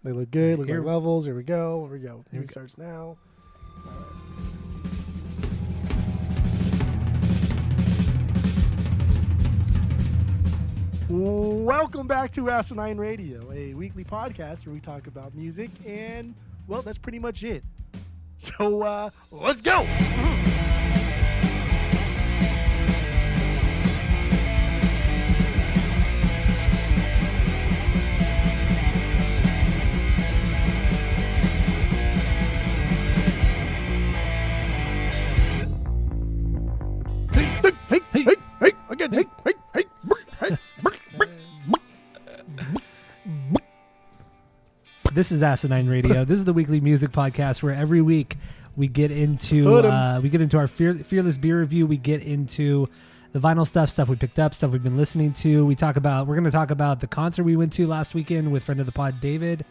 They look good. Look Here- like levels. Here we go. Here we go. Here we It starts now. Welcome back to Asinine Radio, a weekly podcast where we talk about music, and, well, that's pretty much it. So, let's go! Hey, again, hey. This is Asinine Radio. This is the weekly music podcast where every week we get into our fearless beer review. We get into the vinyl stuff we picked up, stuff we've been listening to. We're going to talk about the concert we went to last weekend with friend of the pod David,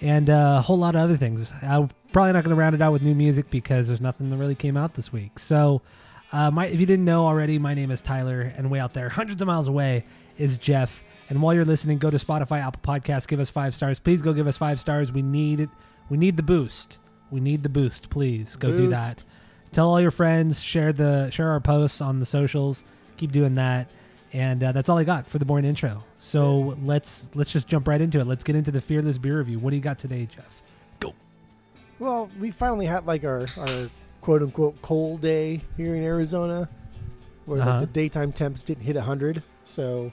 and a whole lot of other things. I'm probably not going to round it out with new music because there's nothing that really came out this week. So, if you didn't know already, my name is Tyler, and way out there, hundreds of miles away, is Jeff. And while you're listening, go to Spotify, Apple Podcasts, give us 5 stars. Please go give us 5 stars. We need it. We need the boost. We need the boost. Please go do that. Tell all your friends. Share our posts on the socials. Keep doing that. And that's all I got for the boring intro. So let's just jump right into it. Let's get into the Fearless Beer Review. What do you got today, Jeff? Go. Well, we finally had like our quote unquote cold day here in Arizona, where like, the daytime temps didn't hit 100. So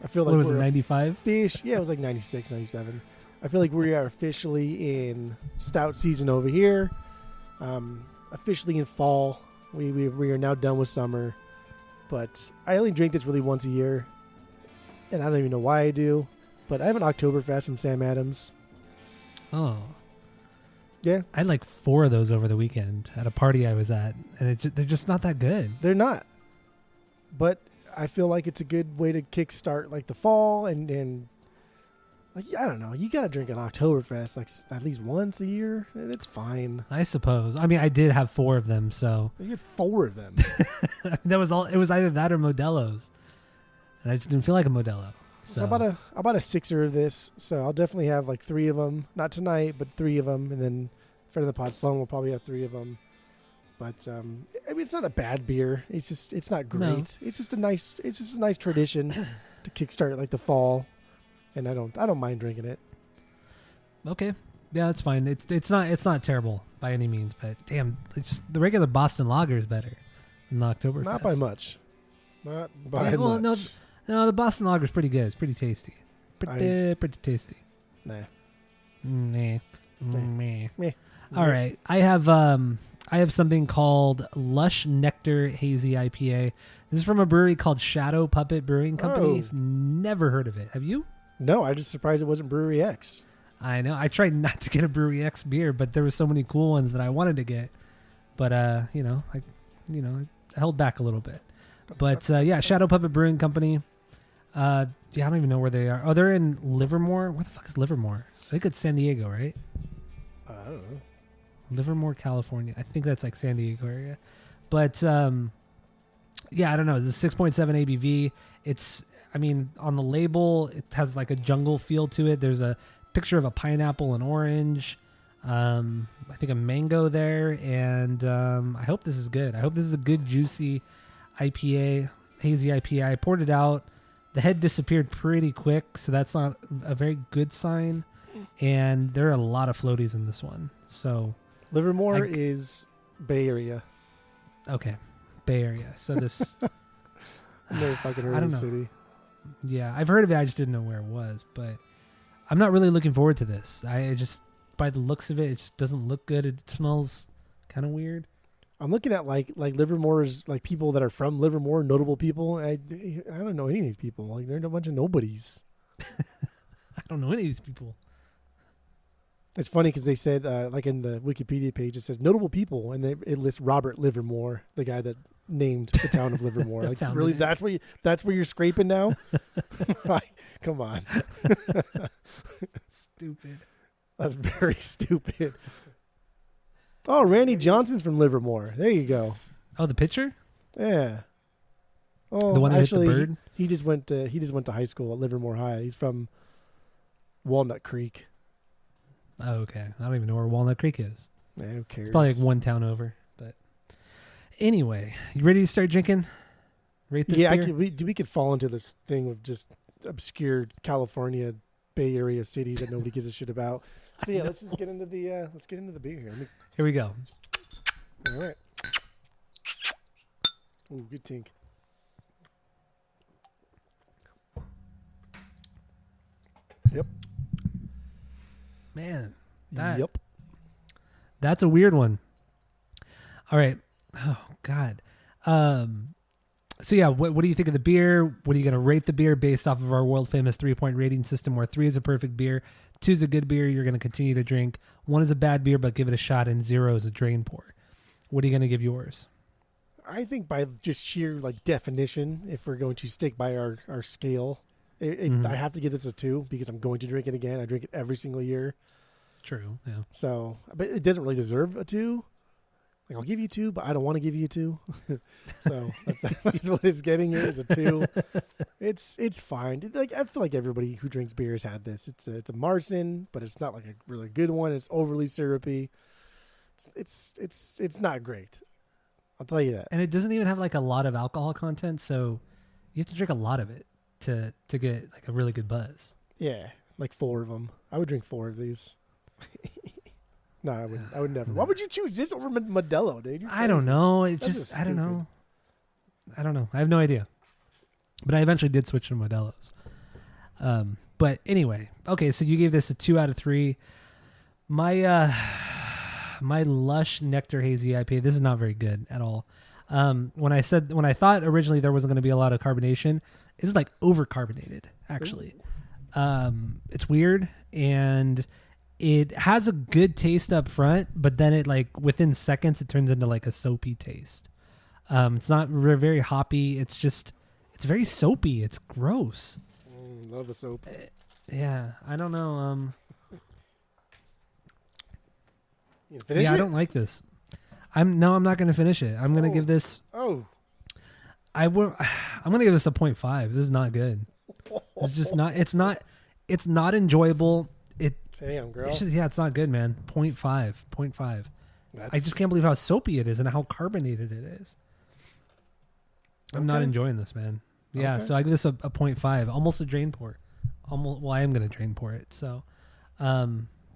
I feel like what was it, 95? Yeah, it was like 96, 97. I feel like we are officially in stout season over here. Officially in fall. We are now done with summer. But I only drink this really once a year, and I don't even know why I do. But I have an Oktoberfest from Sam Adams. Oh. Yeah. I had like 4 of those over the weekend at a party I was at, and they're just not that good. They're not. But I feel like it's a good way to kickstart like the fall and like, I don't know. You got to drink an Oktoberfest like at least once a year. It's fine. I suppose. I mean, I did have 4 of them, so. You had 4 of them. That was all. It was either that or Modelo's, and I just didn't feel like a Modelo. So I bought a 6er of this. So I'll definitely have like 3 of them. Not tonight, but 3 of them, and then friend of the pod Sloan will probably have 3 of them. But I mean, it's not a bad beer. It's not great. No. It's just a nice tradition to kickstart like the fall, and I don't mind drinking it. Okay, yeah, that's fine. It's not terrible by any means, but damn, the regular Boston Lager is better than the Oktoberfest. Not by much. Not by much. No, the Boston Lager is pretty good. It's pretty tasty. Pretty tasty. Nah. Meh. Meh. All right, I have something called Lush Nectar Hazy IPA. This is from a brewery called Shadow Puppet Brewing Company. Oh. Never heard of it. Have you? No, I'm just surprised it wasn't Brewery X. I know. I tried not to get a Brewery X beer, but there were so many cool ones that I wanted to get. But I held back a little bit. But yeah, Shadow Puppet Brewing Company. I don't even know where they are. Oh, they're in Livermore. Where the fuck is Livermore? I think it's San Diego, right? I don't know. Livermore, California. I think that's like San Diego area. But yeah, I don't know. It's a 6.7 ABV. It's, I mean, on the label, it has like a jungle feel to it. There's a picture of a pineapple and orange. I think a mango there. And I hope this is good. I hope this is a good, juicy IPA, hazy IPA. I poured it out. The head disappeared pretty quick, so that's not a very good sign. And there are a lot of floaties in this one. So Livermore is Bay Area. Okay, Bay Area. So this, I've never fucking heard I of don't the know. city. Yeah, I've heard of it. I just didn't know where it was. But I'm not really looking forward to this. I just, by the looks of it, it just doesn't look good. It smells kind of weird. I'm looking at like Livermore's like people that are from Livermore, notable people. I don't know any of these people. Like they're a bunch of nobodies. I don't know any of these people. It's funny because they said like in the Wikipedia page it says notable people, and it lists Robert Livermore, the guy that named the town of Livermore. Like really, that's where you're scraping now. Like, come on. Stupid. That's very stupid. Oh, Randy Johnson's from Livermore. There you go. Oh, the pitcher? Yeah. Oh, the one that actually, hit the bird? He just went to high school at Livermore High. He's from Walnut Creek. Oh, okay. I don't even know where Walnut Creek is. Who cares? It's probably like one town over. But anyway, you ready to start drinking? Rate this beer? We could fall into this thing of just obscure California Bay Area cities that nobody gives a shit about. So yeah, let's just get into the beer here. Here we go. All right. Ooh, good tink. Yep. Man, Yep. That's a weird one. All right. Oh God. So yeah, what do you think of the beer? What are you going to rate the beer based off of our world famous 3-point rating system, where 3 is a perfect beer, 2 is a good beer you're going to continue to drink, 1 is a bad beer but give it a shot, and 0 is a drain pour? What are you going to give yours? I think by just sheer like definition, if we're going to stick by our scale, I have to give this a 2 because I'm going to drink it again. I drink it every single year. True. Yeah. So, but it doesn't really deserve a 2. Like, I'll give you 2, but I don't want to give you 2. So that's what it's getting here is a 2. It's fine. Like, I feel like everybody who drinks beer has had this. It's a Marzen, but it's not like a really good one. It's overly syrupy. It's not great. I'll tell you that. And it doesn't even have like a lot of alcohol content, so you have to drink a lot of it to get like a really good buzz. Yeah, like 4 of them. I would drink 4 of these. No, I wouldn't. I would never. Why would you choose this over Modelo, dude? I don't know. I don't know. I don't know. I have no idea. But I eventually did switch to Modelo's. But anyway, okay. So you gave this a 2 out of 3. My Lush Nectar Hazy IPA. This is not very good at all. When I thought originally there wasn't going to be a lot of carbonation, it's like over carbonated actually. It's weird, and it has a good taste up front, but then it like within seconds it turns into like a soapy taste. It's not very hoppy. It's very soapy. It's gross. Love the soap. Yeah, I don't know. You finish it? I don't like this. I'm not going to finish it. I'm going to give this. Oh, I'm going to give this a 0.5. This is not good. It's just not. It's not enjoyable. Damn, girl. It's not good, man. 0.5. 0.5. I just can't believe how soapy it is and how carbonated it is. I'm not enjoying this, man. Yeah, so I give this a 0.5, almost a drain pour. Well, I am going to drain pour it. So,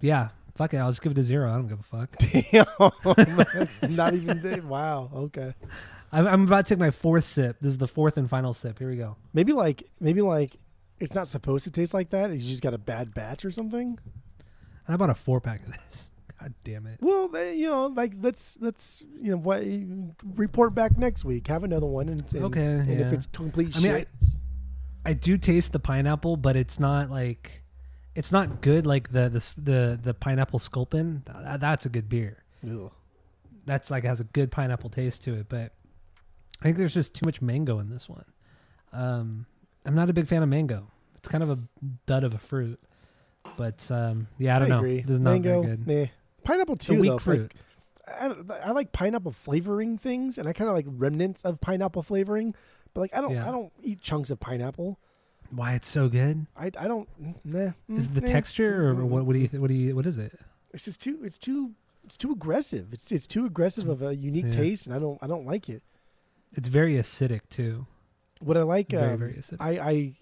yeah, fuck it. I'll just give it a 0. I don't give a fuck. Damn. Not even. Wow. Okay. I'm about to take my 4th sip. This is the 4th and final sip. Here we go. Maybe like it's not supposed to taste like that. You just got a bad batch or something. How about a 4-pack of this? God damn it. Well, like let's what report back next week. Have another one, and if it's complete shit. I mean, I do taste the pineapple, but it's not good like the pineapple sculpin. That's a good beer. Ugh. That's like has a good pineapple taste to it, but I think there's just too much mango in this one. I'm not a big fan of mango. It's kind of a dud of a fruit. But yeah, I don't know. Agree. This is not mango, very good. Meh. Pineapple too, weak though. fruit. Like, I like pineapple flavoring things, and I kind of like remnants of pineapple flavoring. But like I don't eat chunks of pineapple. Why it's so good? I don't. Nah. Is it the texture or what? What is it? It's just too. It's too aggressive. It's too aggressive of a unique taste, and I don't like it. It's very acidic too. What I like, very acidic.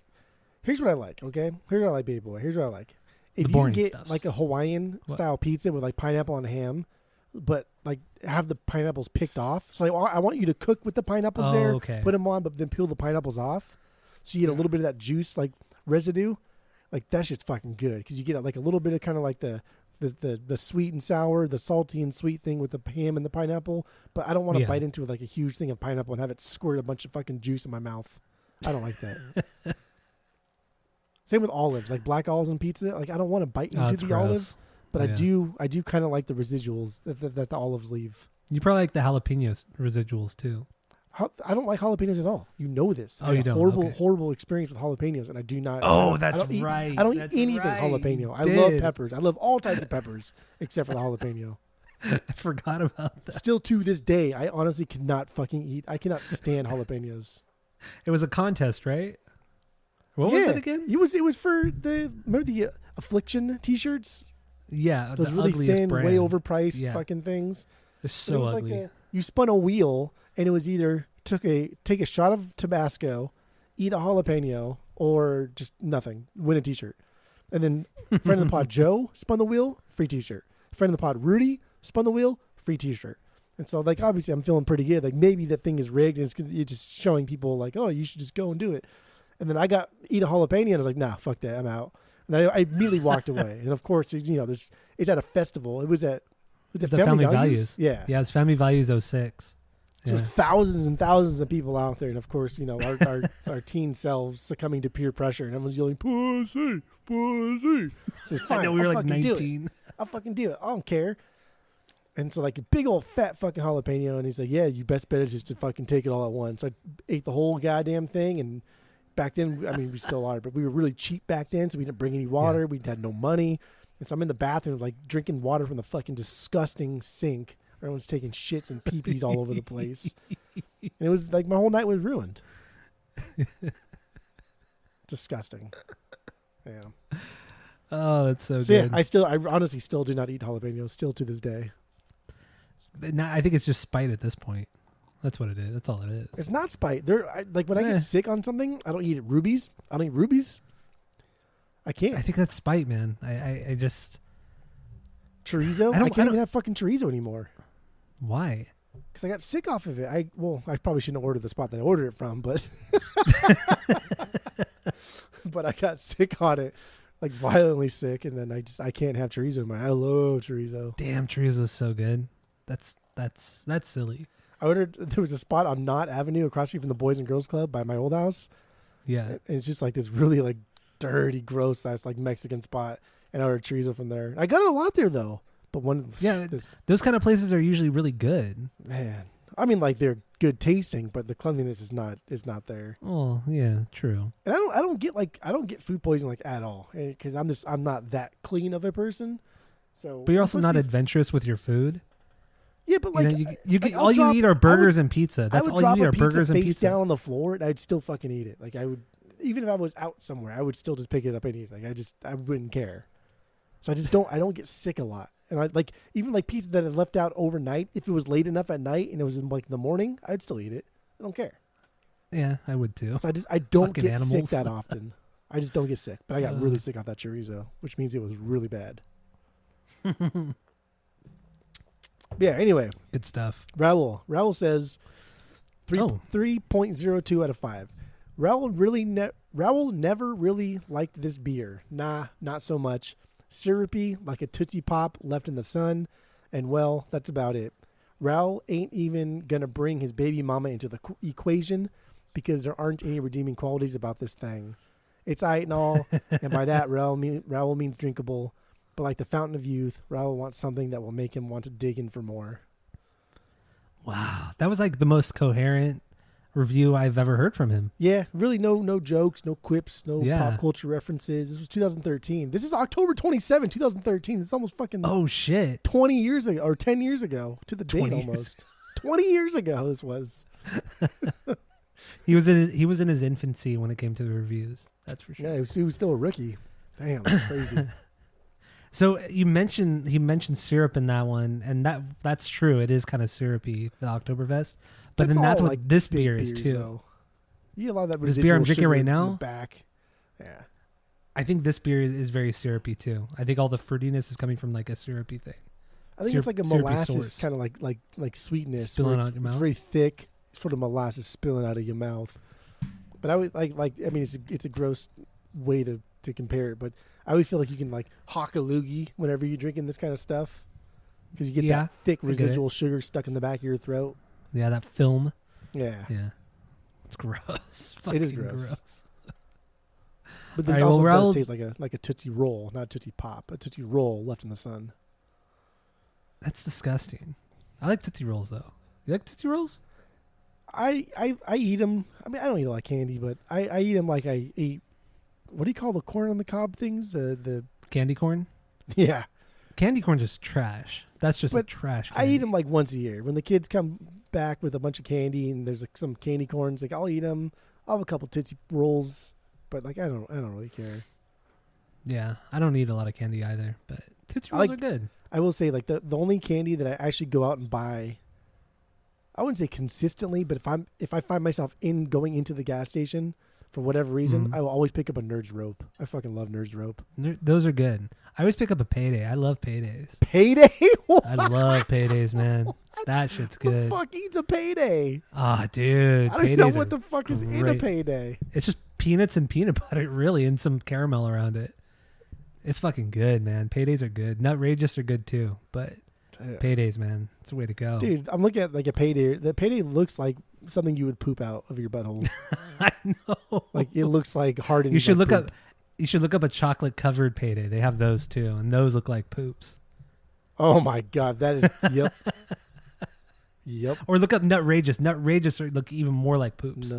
Here's what I like. Okay, here's what I like, baby boy. Here's what I like. If you get like a Hawaiian style pizza with like pineapple and ham, but like have the pineapples picked off. So I want you to cook with the pineapples there, put them on, but then peel the pineapples off, so you get a little bit of that juice like residue. Like that shit's fucking good because you get like a little bit of kind of like the sweet and sour, the salty and sweet thing with the ham and the pineapple. But I don't want to bite into like a huge thing of pineapple and have it squirt a bunch of fucking juice in my mouth. I don't like that. Same with olives, like black olives on pizza. Like I don't want to bite into the olive, but I do kind of like the residuals that the olives leave. You probably like the jalapenos residuals too. I don't like jalapenos at all. You know this. Oh, you don't? Horrible experience with jalapenos, and I do not. Oh, that's right. I don't eat anything jalapeno. I love peppers. I love all types of peppers except for the jalapeno. I forgot about that. Still to this day, I honestly cannot fucking eat. I cannot stand jalapenos. It was a contest, right? What was it again? It was for remember the Affliction T-shirts. Yeah, Those the really ugliest thin, brand. way overpriced Yeah. fucking things. They're It so was ugly. like you spun a wheel, and it was either take a shot of Tabasco, eat a jalapeno, or just nothing. Win a T-shirt. And then friend of the pod Joe spun the wheel, free T-shirt. Friend of the pod Rudy spun the wheel, free T-shirt. And so like obviously I'm feeling pretty good. Like maybe the thing is rigged and it's just showing people like, oh, you should just go and do it. And then I got eat a jalapeno and I was like, nah, fuck that, I'm out. And I immediately walked away. And of course, you know, it's at a festival. It was at Family Values. Yeah. Yeah, it's Family Values 06. So Yeah. thousands and thousands of people out there, and of course, you know, our teen selves succumbing to peer pressure, and everyone's yelling, "Pussy, pussy!" So fine, I know we were I'll like fucking do it. 19. I'll fucking do it. I don't care. And so like a big old fat fucking jalapeno, and he's like, "Yeah, you best bet is just to fucking take it all at once." I ate the whole goddamn thing, and back then, I mean, we still are, but we were really cheap back then, so we didn't bring any water. Yeah. We had no money, and so I'm in the bathroom like drinking water from the fucking disgusting sink. Everyone's taking shits and pee-pees all over the place. And it was like my whole night was ruined. Disgusting. Yeah. Oh, that's so So good. yeah, I honestly still do not eat jalapenos still to this day. But now, I think it's just spite at this point. That's what it is. That's all it is. It's not spite. Like when I get sick on something, I don't eat it. Rubies. I don't eat rubies. I can't. I think that's spite, man. I just Chorizo. I can't even have fucking chorizo anymore. Why? Because I got sick off of it. I probably shouldn't have ordered the spot that I ordered it from, but but I got sick on it, like violently sick, and then I can't have chorizo anymore. I love chorizo. Damn, chorizo's so good. That's silly. There was a spot on Knott Avenue across the street from the Boys and Girls Club by my old house. Yeah. And it's just like this really like dirty, gross ass like Mexican spot, and I ordered chorizo from there. I got it a lot there though. But those kind of places are usually really good. Man, I mean, like they're good tasting, but the cleanliness is not there. Oh yeah, true. And I don't get food poisoning like at all because I'm not that clean of a person. So, but you're also not adventurous with your food. Yeah, but like you all you eat are burgers and pizza. That's all you eat are burgers and pizza. Face down on the floor, and I'd still fucking eat it. Like I would, even if I was out somewhere, I would still just pick it up and eat it. Like I wouldn't care. So I don't get sick a lot. And I like even like pizza that I left out overnight. If it was late enough at night and it was in like the morning, I'd still eat it. I don't care. Yeah, I would too. So I don't Fucking get animals. sick that often. I just don't get sick. But I got really sick off that chorizo, which means it was really bad. Yeah. Anyway, good stuff. Raul says 3.02 out of 5. Raul never really liked this beer. Nah, not so much. Syrupy, like a Tootsie Pop left in the sun, and well, that's about it. Raul ain't even gonna bring his baby mama into the equation because there aren't any redeeming qualities about this thing. It's aight and all, and by that, Raul means drinkable, but like the fountain of youth, Raul wants something that will make him want to dig in for more. Wow, that was like the most coherent review I've ever heard from him. Yeah, really no jokes, no quips, no pop culture references. This was 2013. This is October 27, 2013. It's almost fucking 20 years ago or 10 years ago to the date almost. 20 years ago this was. He was in his infancy when it came to the reviews. That's for sure. Yeah, he was still a rookie. Damn, that's crazy. So he mentioned syrup in that one, and that's true. It is kind of syrupy, the Oktoberfest. But then that's what like this beer is too. Though. You get a lot of that this beer I'm drinking right now. In the back. Yeah. I think this beer is very syrupy too. I think all the fruitiness is coming from like a syrupy thing. I think it's like a molasses kind of like sweetness. Spilling out your mouth. It's very thick, sort of molasses spilling out of your mouth. But I would like I mean it's a gross way to compare it, but I would feel like you can like hawk a loogie whenever you're drinking this kind of stuff because you get that thick residual sugar stuck in the back of your throat. Yeah, that film. Yeah. It's gross. It is gross. But this also does taste like a Tootsie Roll, not a Tootsie Pop, a Tootsie Roll left in the sun. That's disgusting. I like Tootsie Rolls though. You like Tootsie Rolls? I eat them. I mean, I don't eat a lot of candy, but I eat them like I eat. What do you call the corn on the cob things? The candy corn. Yeah, candy corn's just trash. That's just a trash candy. I eat them like once a year when the kids come back with a bunch of candy and there's like some candy corns. Like I'll eat them. I'll have a couple Tootsie Rolls, but like I don't really care. Yeah, I don't eat a lot of candy either, but Tootsie Rolls are good. I will say, like, the only candy that I actually go out and buy, I wouldn't say consistently, but if I find myself going into the gas station for whatever reason, I will always pick up a Nerds Rope. I fucking love Nerds Rope. Those are good. I always pick up a Payday. I love Paydays. Payday? I love Paydays, man. That shit's good. Who the fuck eats a Payday? Ah, dude. I don't know what the fuck is in a Payday. It's just peanuts and peanut butter, really, and some caramel around it. It's fucking good, man. Paydays are good. Nutrageous are good too, but Paydays, man, it's the way to go. Dude, I'm looking at like a Payday. The Payday looks like something you would poop out of your butthole. I know. Like it looks like hardened. You should like look poop. up. You should look up a chocolate covered Payday. They have those too, and those look like poops. Oh my god, that is yep. Yep. Or look up Nutrageous. Nutrageous look even more like poops.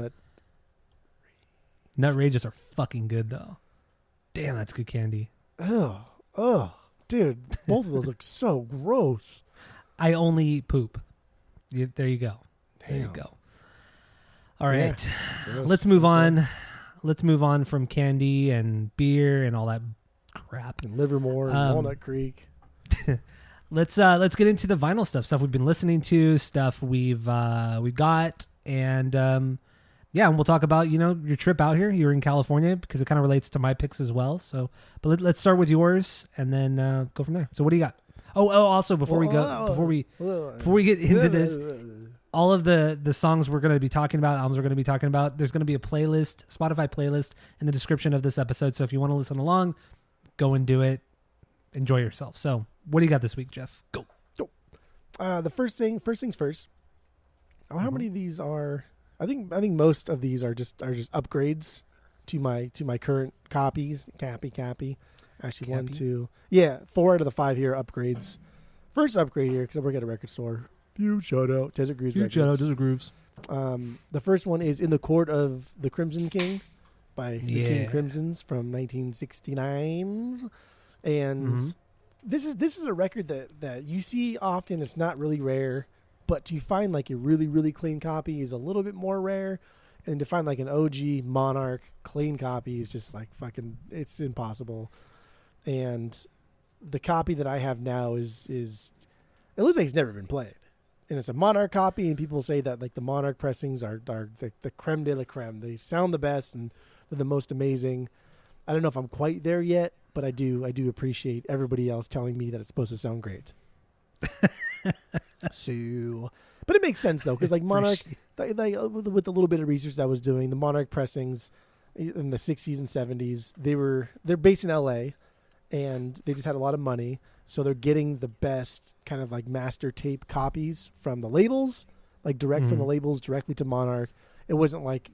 Nutrageous are fucking good though. Damn, that's good candy. Oh, dude, both of those look so gross. I only eat poop. There you go. There you go. All right, let's move on. Let's move on from candy and beer and all that crap. And Livermore and Walnut Creek. Let's get into the vinyl stuff we've been listening to, stuff we've got, and yeah, and we'll talk about, your trip out here. You're in California because it kind of relates to my picks as well. So, but let's start with yours and then go from there. So, what do you got? Oh, also before we get into this, all of the songs we're going to be talking about, albums we're going to be talking about, there's going to be a playlist, Spotify playlist in the description of this episode. So, if you want to listen along, go and do it. Enjoy yourself. So, what do you got this week, Jeff? Go. The first things first. How many of these are? I think most of these are just upgrades to my current copies. Cappy. Actually, 1, 2, 4 out of the 5 here are upgrades. First upgrade here because I work at a record store. Huge shout out, Desert Grooves Records. Shout out, Desert Grooves. The first one is In the Court of the Crimson King by the King Crimsons from 1969, and this is a record that you see often. It's not really rare. But to find like a really, really clean copy is a little bit more rare. And to find like an OG Monarch clean copy is just like fucking, it's impossible. And the copy that I have now is it looks like it's never been played. And it's a Monarch copy, and people say that like the Monarch pressings are the creme de la creme. They sound the best and they're the most amazing. I don't know if I'm quite there yet, but I do appreciate everybody else telling me that it's supposed to sound great. So, but it makes sense though, because like Monarch, with the little bit of research I was doing, the Monarch pressings in the 60s and 70s, they're based in LA, and they just had a lot of money, so they're getting the best kind of like master tape copies from the labels, like direct from the labels directly to Monarch. It wasn't like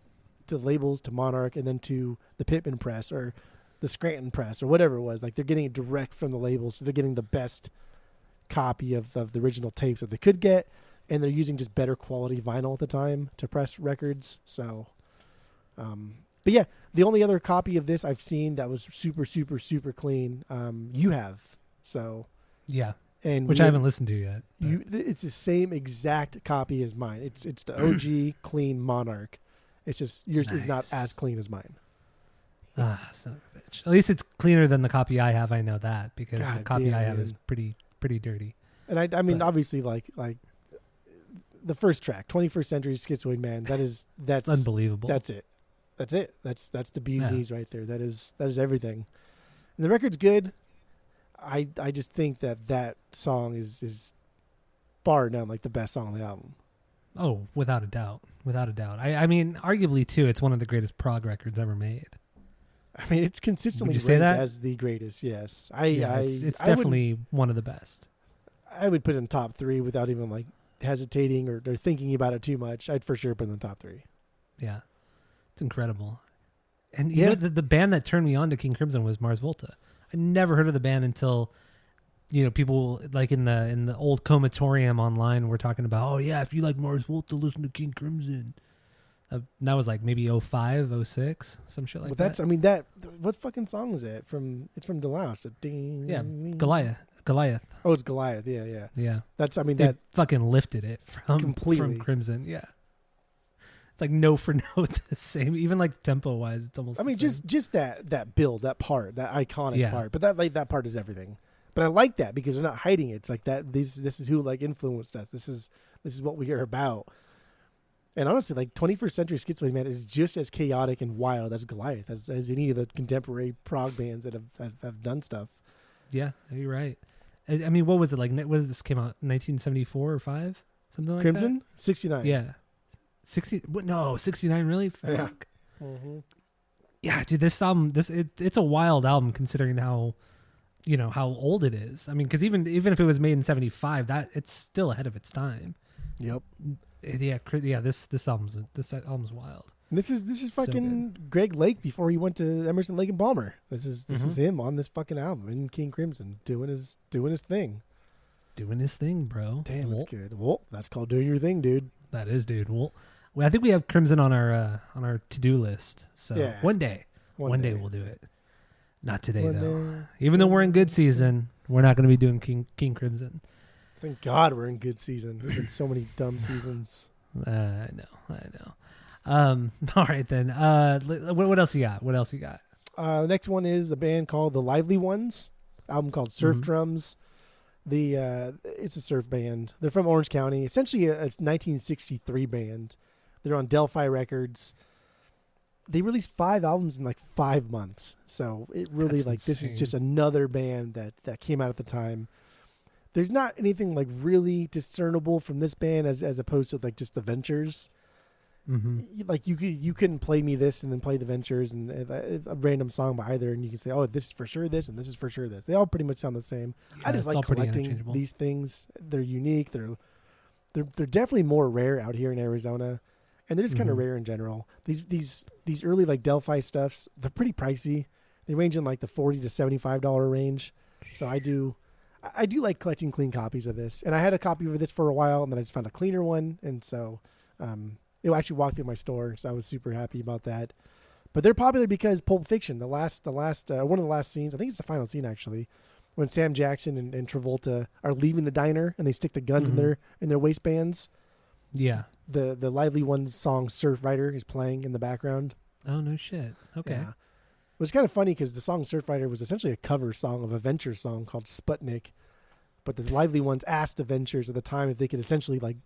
to labels to Monarch and then to the Pittman press or the Scranton press or whatever it was. Like they're getting it direct from the labels, so they're getting the best copy of the original tapes that they could get, and they're using just better quality vinyl at the time to press records. So but yeah, the only other copy of this I've seen that was super super super clean, you have. So yeah, and which I haven't listened to yet. It's the same exact copy as mine. It's the OG clean Monarch. It's just yours is not as clean as mine. Son of a bitch. At least it's cleaner than the copy I have. I know that because God the copy damn, I have dude. is pretty dirty. And I mean, obviously, like the first track, 21st Century Schizoid Man. That's unbelievable. That's it. That's the bee's knees right there. That is everything. And the record's good. I just think that song is bar none like the best song on the album. Oh, without a doubt. I mean, arguably too, it's one of the greatest prog records ever made. I mean, it's consistently ranked as the greatest. Yes, it's definitely one of the best. I would put it in top 3 without even like hesitating or thinking about it too much. I'd for sure put it in the top 3. Yeah, it's incredible. And you know, the band that turned me on to King Crimson was Mars Volta. I never heard of the band until, people like in the old Comatorium online were talking about, oh yeah, if you like Mars Volta, listen to King Crimson. That was like maybe 05, 06, some shit like that. I mean, what fucking song is it from? It's from Delouse. Goliath. Oh, it's Goliath. Yeah. Yeah. That fucking lifted it from Crimson. Yeah. It's like note for note the same, even like tempo wise. It's almost. I mean, just that build, that part, that iconic part. But that part is everything. But I like that because they're not hiding it. It's like that. This is who like influenced us. This is what we are about. And honestly, like 21st Century Schizoid, man, is just as chaotic and wild as Goliath, as any of the contemporary prog bands that have done stuff. Yeah, you're right. I mean, what was it like? What this came out 1974 or 5, something like Crimson? that. 69. Yeah, 60. What? No, 69. Really? Fuck. Yeah. Mm-hmm. Yeah, dude. This album, it's a wild album considering how, how old it is. I mean, because even if it was made in 75, that it's still ahead of its time. Yep. Yeah. This album's wild. And this is fucking Greg Lake before he went to Emerson, Lake and Palmer. This is him on this fucking album in King Crimson doing his thing. Doing his thing, bro. Damn, that's good. Well, that's called doing your thing, dude. That is, dude. Well, I think we have Crimson on our to-do list. So yeah. one day we'll do it. Not today One though. day. Even though we're in good season, we're not going to be doing King Crimson. Thank God we're in good season. There's been so many dumb seasons. I know. All right then. What else you got? The next one is a band called The Lively Ones. Album called Surf Mm-hmm. Drums. It's a surf band. They're from Orange County. Essentially, it's 1963 band. They're on Delphi Records. They released 5 albums in like 5 months. So it really That's this is insane. just another band that came out at the time. There's not anything like really discernible from this band as opposed to like just the Ventures. Mm-hmm. Like you couldn't play me this and then play the Ventures and a random song by either, and you can say, oh, this is for sure this and this is for sure this. They all pretty much sound the same. Yeah, I just it's all like pretty collecting interchangeable. these things. They're unique. They're definitely more rare out here in Arizona, and they're just kind of Mhm. rare in general. These early like Delphi stuffs, they're pretty pricey. They range in like the $40 to $75 range. So I do like collecting clean copies of this, and I had a copy of this for a while, and then I just found a cleaner one, and so it actually walked through my store, so I was super happy about that. But they're popular because Pulp Fiction, one of the last scenes, I think it's the final scene actually, when Sam Jackson and Travolta are leaving the diner and they stick the guns Mhm. in their waistbands. Yeah. The Lively Ones song "Surf Rider" is playing in the background. Oh no shit. Okay. Yeah. It was kind of funny because the song "Surf Rider" was essentially a cover song of a Ventures song called Sputnik, but the Lively Ones asked the Ventures at the time if they could essentially like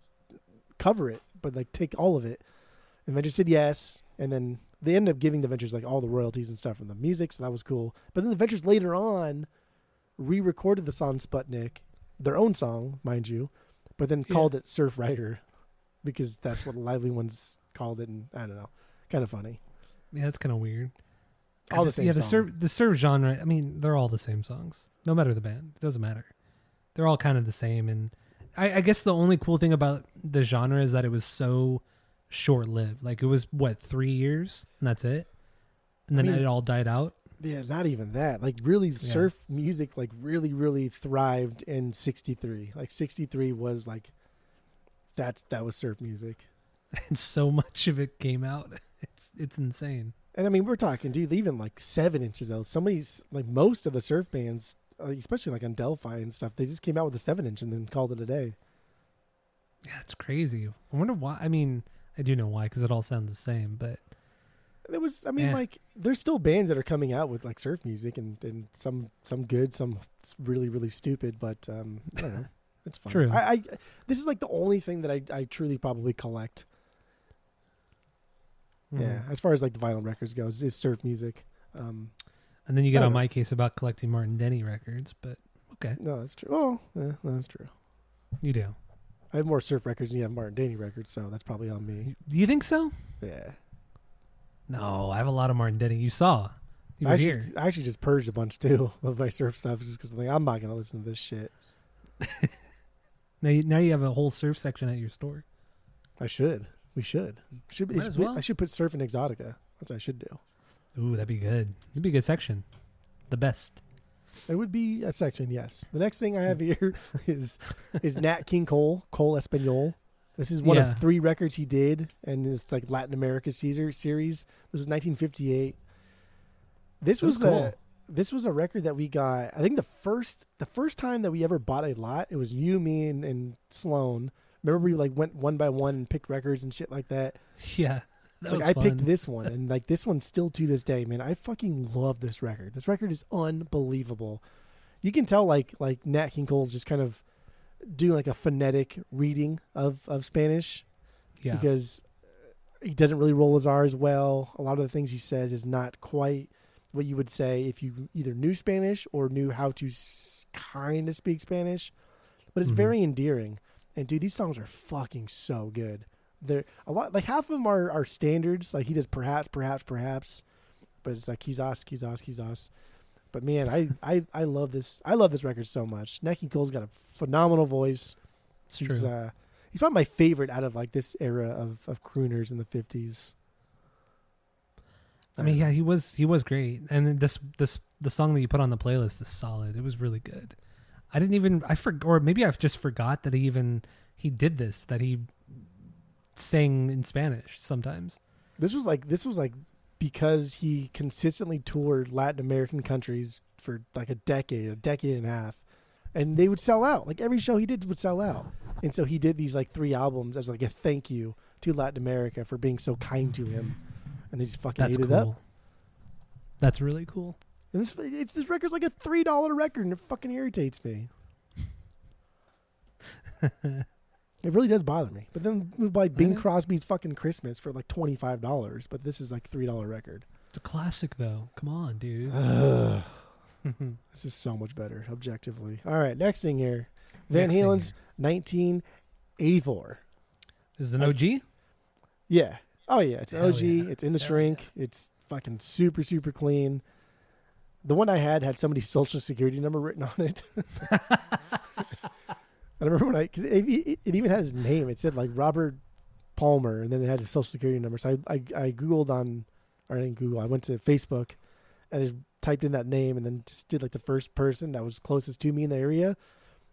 cover it, but like take all of it. And Ventures said yes, and then they ended up giving the Ventures like all the royalties and stuff from the music, so that was cool. But then the Ventures later on re-recorded the song Sputnik, their own song, mind you, but then called it Surf Rider because that's what the Lively Ones called it, and I don't know, kind of funny. Yeah, that's kind of weird. All the same Yeah, song. the surf genre. I mean, they're all the same songs. No matter the band, it doesn't matter. They're all kind of the same. And I guess the only cool thing about the genre is that it was so short-lived. Like it was 3 years, and that's it. And then it all died out. Yeah, not even that. Like really, surf music like really, really thrived in '63. Like '63 was like that was surf music. And so much of it came out. It's insane. And I mean, we're talking, dude, even like 7 inches though. Somebody's like most of the surf bands, especially like on Delphi and stuff, they just came out with a 7-inch and then called it a day. Yeah, it's crazy. I wonder why. I mean, I do know why because it all sounds the same. But It was, I mean, like there's still bands that are coming out with like surf music and some good, some really, really stupid, but I don't know. It's fun. True. I this is like the only thing that I truly probably collect. Yeah, as far as like the vinyl records goes, is surf music. And then you get on my case about collecting Martin Denny records, but okay. No, that's true. Oh, yeah, that's true. You do. I have more surf records than you have Martin Denny records, so that's probably on me. Do you think so? Yeah. No, I have a lot of Martin Denny. You saw. You were here. I actually just purged a bunch too of my surf stuff just because I'm not going to listen to this shit. Now you have a whole surf section at your store. I should. We should. Might as well. I should put surf in Exotica. That's what I should do. Ooh, that'd be good. It'd be a good section. The best. It would be a section, yes. The next thing I have here is Nat King Cole Espanol. This is one of 3 records he did, and it's like Latin America series. This was 1958. This was cool. This was a record that we got. I think the first time that we ever bought a lot, it was you, me, and Sloan. Remember we like went one by one and picked records and shit like that. Yeah, that like was I fun. picked this one, and like this one still to this day, man. I fucking love this record. This record is unbelievable. you can tell like Nat King Cole's just kind of doing like a phonetic reading of Spanish. Yeah. Because he doesn't really roll his R's well. A lot of the things he says is not quite what you would say if you either knew Spanish or knew how to kind of speak Spanish. But it's very endearing. And dude, these songs are fucking so good. They're a lot, like half of them are standards. Like he does perhaps. But it's like quizás. But man, I love this. I love this record so much. Nat King Cole's got a phenomenal voice. It's true. He's probably my favorite out of like this era of crooners in the 50s. I mean, yeah, he was great. And the song that you put on the playlist is solid. It was really good. Or maybe I just forgot that he did this, that he sang in Spanish sometimes. This was like because he consistently toured Latin American countries for like a decade and a half. And they would sell out. Like every show he did would sell out. And so he did these like 3 albums as like a thank you to Latin America for being so kind to him. And they just fucking ate it up. That's really cool. And this record's like a $3 record and it fucking irritates me. It really does bother me. But then we buy Bing Crosby's fucking Christmas for like $25. But this is like $3 record. It's a classic though. Come on, dude. This is so much better, objectively. All right, next thing here. Van Halen's 1984. Is it an OG? Yeah. Oh, yeah. It's an OG. Yeah. It's in the shrink. Yeah. It's fucking super, super clean. The one I had somebody's social security number written on it. I remember because it even had his name. It said like Robert Palmer, and then it had his social security number. So I Googled I didn't Google. I went to Facebook and just typed in that name and then just did like the first person that was closest to me in the area.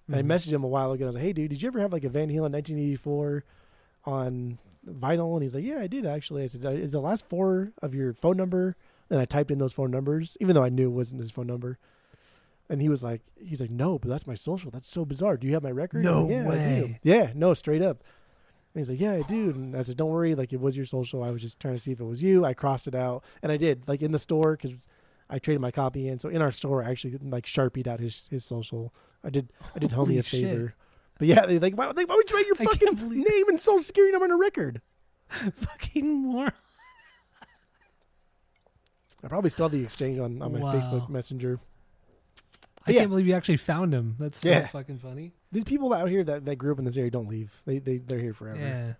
And I messaged him a while ago. I was like, hey, dude, did you ever have like a Van Halen 1984 on vinyl? And he's like, yeah, I did actually. I said, is the last 4 of your phone number? And I typed in those phone numbers, even though I knew it wasn't his phone number. And he's like, no, but that's my social. That's so bizarre. Do you have my record? No way. I do. Yeah, no, straight up. And he's like, yeah, I do. And I said, don't worry. Like, it was your social. I was just trying to see if it was you. I crossed it out. And I did, like, in the store, because I traded my copy in. So in our store, I actually, like, Sharpied out his social. I did homie a favor. But yeah, why would you write your fucking name and social security number on a record? Fucking moron. I probably still have the exchange on my Facebook Messenger. I can't believe you actually found him. That's so fucking funny. These people out here that grew up in this area don't leave. They're here forever. Yeah.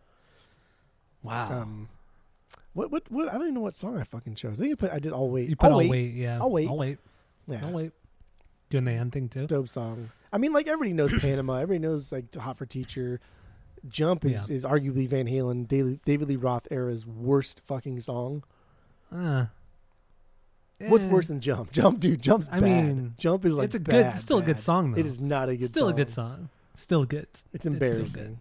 Wow. What I don't even know what song I fucking chose. I think I did I'll Wait. You put I'll Wait, yeah. I'll Wait. Yeah. I'll Wait. Doing the end thing too. Dope song. I mean, like everybody knows Panama. Everybody knows like Hot for Teacher. Jump is arguably Van Halen, David Lee Roth era's worst fucking song. What's worse than Jump? Jump's bad. I mean, Jump is like it's still a good song though. It is not a good still song. A good song. Still good. It's embarrassing.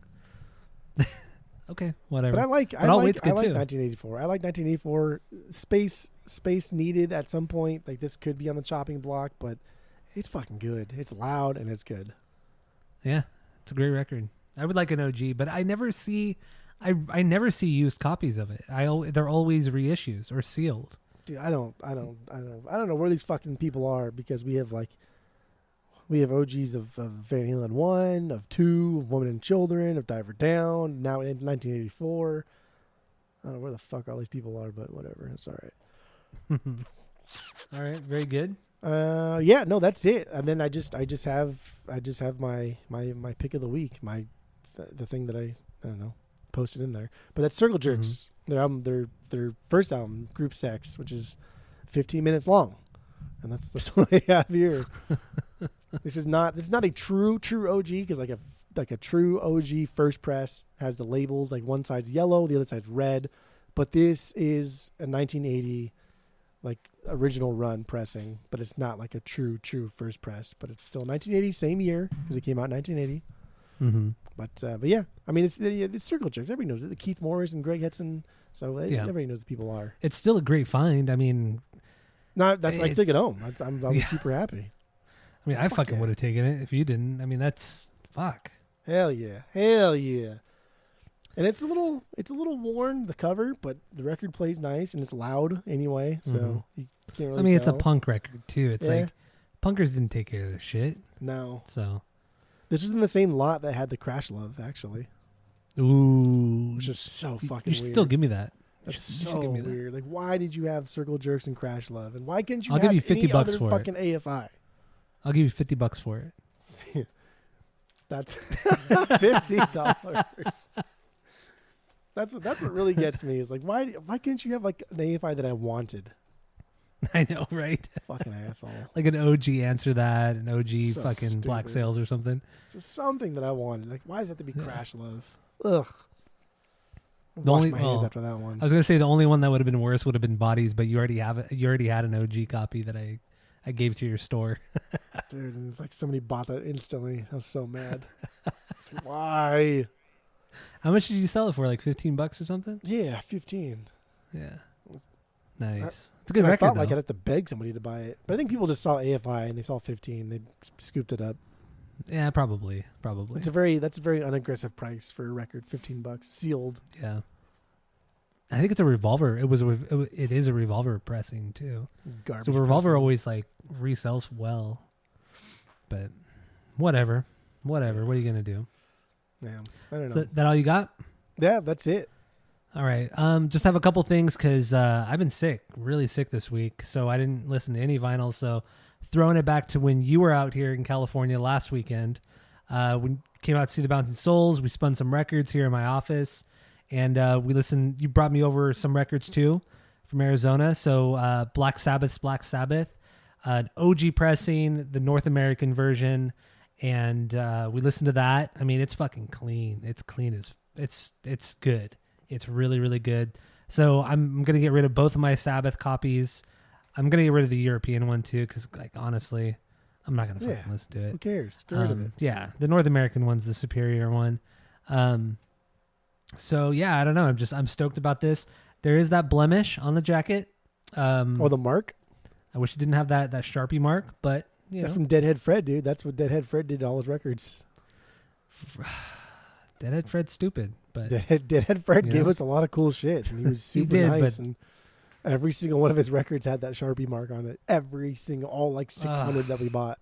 Okay, whatever. But I like 1984. I like 1984. Space needed at some point. Like this could be on the chopping block, but it's fucking good. It's loud and it's good. Yeah, it's a great record. I would like an OG, but I never see used copies of it. They're always reissues or sealed. Dude, I don't know where these fucking people are, because we have OGs of Van Halen 1, of 2, of Women and Children, of Diver Down, now in 1984. I don't know where the fuck all these people are, but whatever. It's all right. All right, very good. Yeah, no, that's it. And then I just have my pick of the week, the thing that I don't know, posted in there. But that's Circle Jerks. Their first album, Group Sex, which is 15 minutes long, and that's what I have here. This is not a true OG, because like a true OG first press has the labels, like one side's yellow, the other side's red, but this is a 1980 like original run pressing, but it's not like a true first press, but it's still 1980, same year, because it came out in 1980. But yeah, I mean, it's Circle Jerks. Everybody knows it. Keith Morris and Greg Hetson. So everybody knows who people are. It's still a great find. I mean, that's like take it home. I'm super happy. I mean, I fucking would have taken it if you didn't. I mean, that's fuck. Hell yeah. And it's a little worn, the cover, but the record plays nice and it's loud anyway. So you can't really. I mean, it's a punk record too. It's like Punkers didn't take care of this shit. No. So This was in the same lot that had the Crash Love, actually. ooh, Which is so fucking you should weird. still give me that. You That's should so give me that. weird. Like, why did you have Circle Jerks and Crash Love? And why couldn't you I'll have give you 50 any bucks other for it. fucking AFI? I'll give you $50 for it. That's $50. That's what really gets me is like, why couldn't you have like an AFI that I wanted? I know, right? Fucking asshole. Like an OG Answer That, an OG So fucking Black stupid. Sails or something. Just something that I wanted. Like, why does it have to be Yeah. Crash Love? Ugh. The Wash only- my hands well, after that one. I was gonna say the only one that would have been worse would have been Bodies, but you already have it. You already had an OG copy that I gave to your store. Dude, and it's like somebody bought that instantly. I was so mad. It's like, why? How much did you sell it for? Like $15 or something? Yeah, 15. Yeah. Nice. It's a good And I record. thought like though. I'd have to beg somebody to buy it. But I think people just saw AFI and they saw 15. They scooped it up. Yeah, probably. That's a very unaggressive price for a record, $15 sealed. Yeah. I think it's a Revolver. It is a Revolver pressing too. Garbage. So Revolver pressing. always like resells well. But whatever. What are you gonna do? Yeah, I don't know. So that all you got? Yeah, that's it. All right. Just have a couple things because I've been sick, really sick this week, so I didn't listen to any vinyl. So throwing it back to when you were out here in California last weekend, when you came out to see the Bouncing Souls, we spun some records here in my office, and we listened. You brought me over some records too from Arizona. So Black Sabbath's Black Sabbath, an OG pressing, the North American version, and we listened to that. I mean, it's fucking clean. It's clean as it's good. It's really, really good. So I'm going to get rid of both of my Sabbath copies. I'm going to get rid of the European one too because, like, honestly, I'm not going to fucking listen to Who it. cares? Get rid of it. Yeah, the North American one's the superior one. So, yeah, I don't know. I'm stoked about this. There is that blemish on the jacket. Or the mark. I wish it didn't have that Sharpie mark, but, you That's know. from Deadhead Fred, dude. That's what Deadhead Fred did to all his records. Deadhead Fred's stupid, but Deadhead Fred You gave know? us a lot of cool shit. And he was super did, nice. but- And every single one of his records had that Sharpie mark on it. Every single, all like 600 that we bought.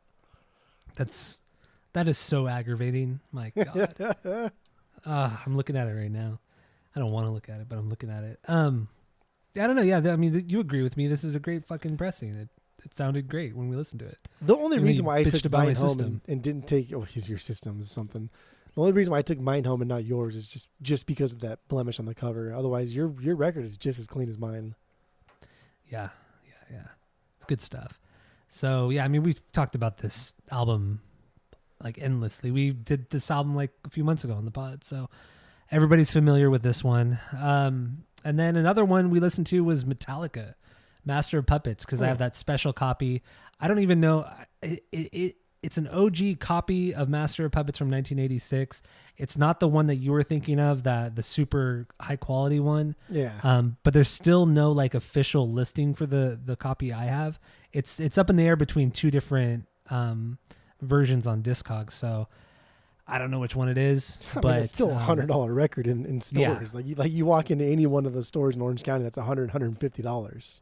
that is so aggravating. My God. I'm looking at it right now. I don't want to look at it, but I'm looking at it. I don't know. Yeah, I mean, you agree with me. This is a great fucking pressing. It sounded great when we listened to it. The only And then reason you why I bitched took about my mine home system. and didn't take your system is something. The only reason why I took mine home and not yours is just because of that blemish on the cover. Otherwise, your record is just as clean as mine. Yeah. Good stuff. So, yeah, I mean, we've talked about this album like endlessly. We did this album like a few months ago on the pod, so everybody's familiar with this one. And then another one we listened to was Metallica, Master of Puppets, because I have that special copy. I don't even know. It's an OG copy of Master of Puppets from 1986. It's not the one that you were thinking of, the super high quality one. Yeah. But there's still no like official listing for the copy I have. It's up in the air between two different versions on Discogs. So I don't know which one it is, I but mean, it's still $100 record in stores. Yeah. Like you walk into any one of the stores in Orange County, that's $150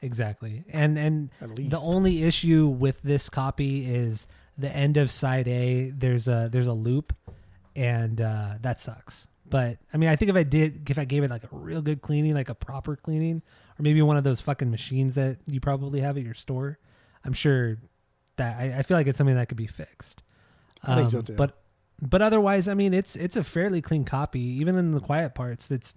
exactly. And at least. the only issue with this copy is the end of side A. There's a loop, and that sucks. But I mean, I think if I gave it like a real good cleaning, like a proper cleaning, or maybe one of those fucking machines that you probably have at your store, I'm sure that I feel like it's something that could be fixed. I think so too. But otherwise, I mean, it's a fairly clean copy. Even in the quiet parts, it's